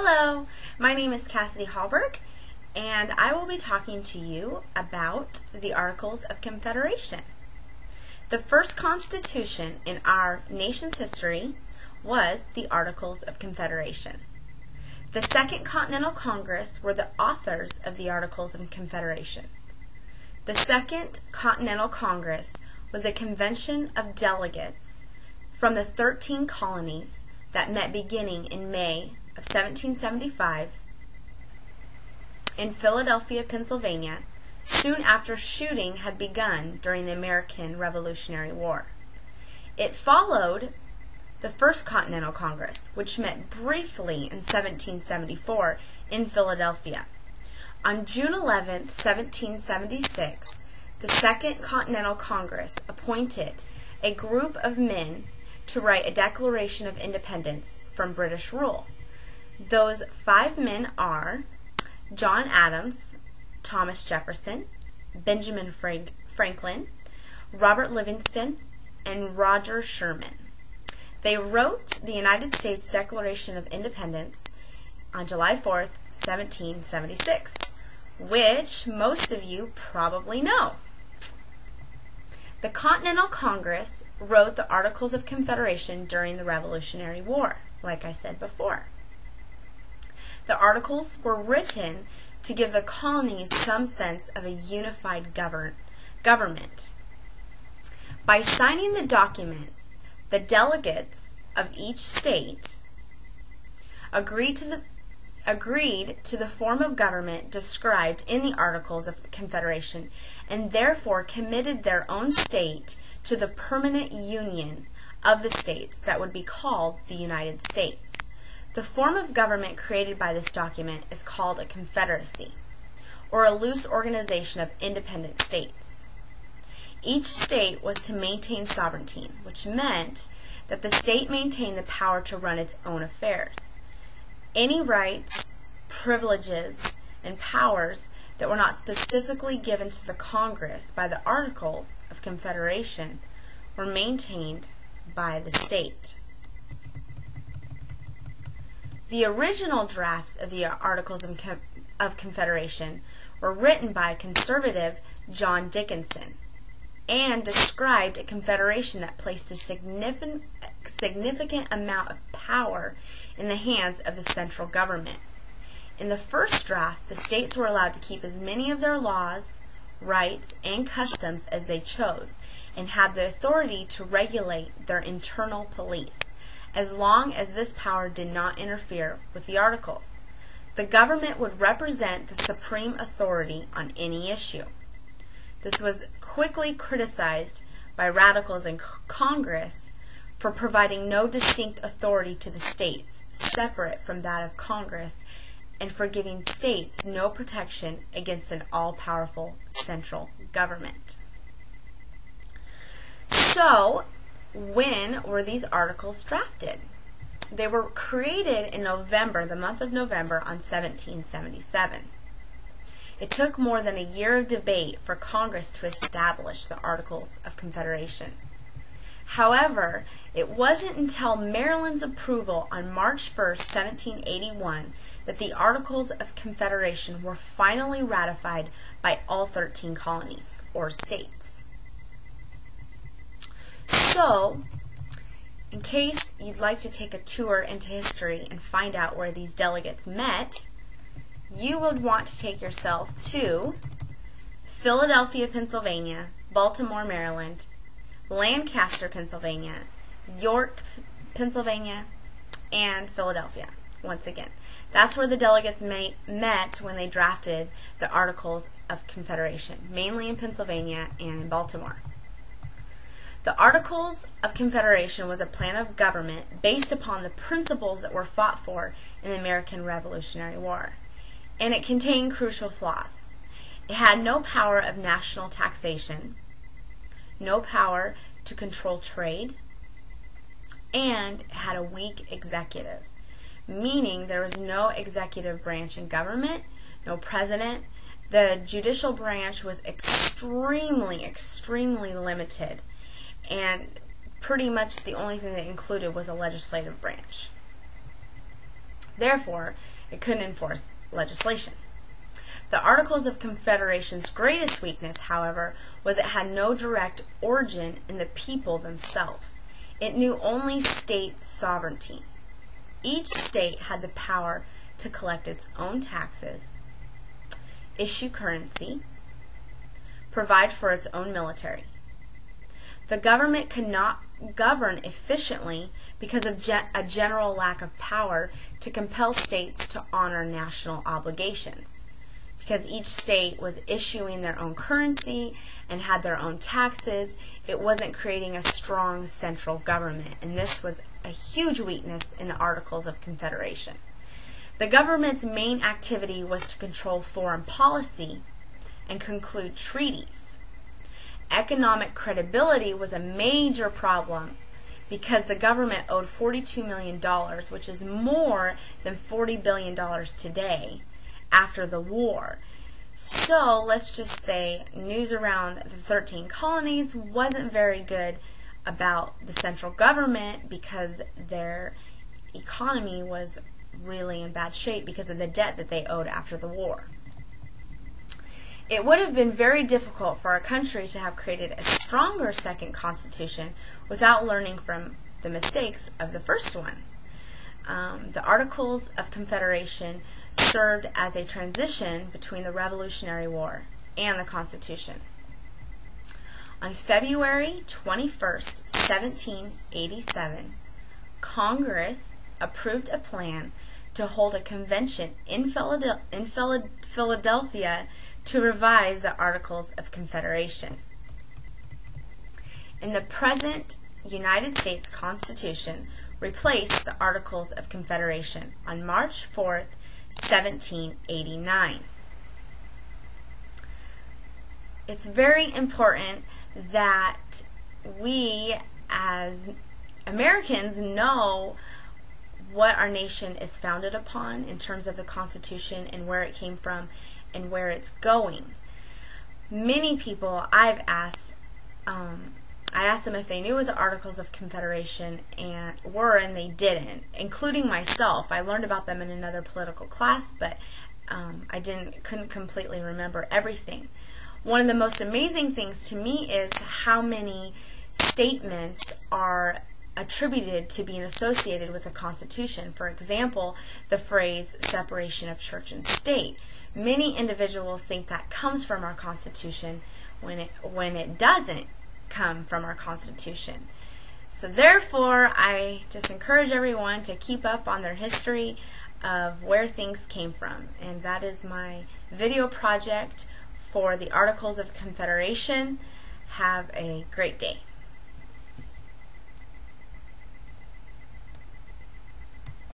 Hello, my name is Kassidy Hallberg, and I will be talking to you about the Articles of Confederation. The first constitution in our nation's history was the Articles of Confederation. The Second Continental Congress were the authors of the Articles of Confederation. The Second Continental Congress was a convention of delegates from the 13 colonies that met beginning in May of 1775 in Philadelphia, Pennsylvania, soon after shooting had begun during the American Revolutionary War. It followed the First Continental Congress, which met briefly in 1774 in Philadelphia. On June 11, 1776, the Second Continental Congress appointed a group of men to write a Declaration of Independence from British rule. Those 5 men are John Adams, Thomas Jefferson, Benjamin Franklin, Robert Livingston, and Roger Sherman. They wrote the United States Declaration of Independence on July 4th, 1776, which most of you probably know. The Continental Congress wrote the Articles of Confederation during the Revolutionary War, like I said before. The Articles were written to give the colonies some sense of a unified government. By signing the document, the delegates of each state agreed to the form of government described in the Articles of Confederation, and therefore committed their own state to the permanent union of the states that would be called the United States. The form of government created by this document is called a confederacy, or a loose organization of independent states. Each state was to maintain sovereignty, which meant that the state maintained the power to run its own affairs. Any rights, privileges, and powers that were not specifically given to the Congress by the Articles of Confederation were maintained by the state. The original draft of the Articles of Confederation were written by conservative John Dickinson and described a confederation that placed a significant amount of power in the hands of the central government. In the first draft, the states were allowed to keep as many of their laws, rights, and customs as they chose, and had the authority to regulate their internal police, as long as this power did not interfere with the Articles. The government would represent the supreme authority on any issue. This was quickly criticized by radicals in Congress for providing no distinct authority to the states separate from that of Congress, and for giving states no protection against an all-powerful central government. So, when were these articles drafted? They were created in November, the month of November, on 1777. It took more than a year of debate for Congress to establish the Articles of Confederation. However, it wasn't until Maryland's approval on March 1st, 1781, that the Articles of Confederation were finally ratified by all 13 colonies, or states. So, in case you'd like to take a tour into history and find out where these delegates met, you would want to take yourself to Philadelphia, Pennsylvania, Baltimore, Maryland, Lancaster, Pennsylvania, York, Pennsylvania, and Philadelphia. Once again, that's where the delegates met when they drafted the Articles of Confederation, mainly in Pennsylvania and in Baltimore. The Articles of Confederation was a plan of government based upon the principles that were fought for in the American Revolutionary War, and it contained crucial flaws. It had no power of national taxation, no power to control trade, and it had a weak executive, meaning there was no executive branch in government, no president. The judicial branch was extremely limited, and pretty much the only thing that included was a legislative branch. Therefore, it couldn't enforce legislation. The Articles of Confederation's greatest weakness, however, was it had no direct origin in the people themselves. It knew only state sovereignty. Each state had the power to collect its own taxes, issue currency, provide for its own military. The government could not govern efficiently because of a general lack of power to compel states to honor national obligations. Because each state was issuing their own currency and had their own taxes, it wasn't creating a strong central government, and this was a huge weakness in the Articles of Confederation. The government's main activity was to control foreign policy and conclude treaties. Economic credibility was a major problem because the government owed $42 million, which is more than $40 billion today, after the war. So let's just say news around the 13 colonies wasn't very good about the central government because their economy was really in bad shape because of the debt that they owed after the war. It would have been very difficult for our country to have created a stronger second constitution without learning from the mistakes of the first one. The Articles of Confederation served as a transition between the Revolutionary War and the Constitution. On February 21st, 1787, Congress approved a plan to hold a convention in Philadelphia to revise the Articles of Confederation. In the present United States Constitution, replaced the Articles of Confederation on March 4th, 1789. It's very important that we as Americans know what our nation is founded upon in terms of the Constitution and where it came from and where it's going. Many people I've asked, I asked them if they knew what the Articles of Confederation were, and they didn't, including myself. I learned about them in another political class, but I couldn't completely remember everything. One of the most amazing things to me is how many statements are attributed to being associated with the Constitution. For example, the phrase separation of church and state. Many individuals think that comes from our Constitution when it doesn't come from our Constitution. So therefore, I just encourage everyone to keep up on their history of where things came from. And that is my video project for the Articles of Confederation. Have a great day.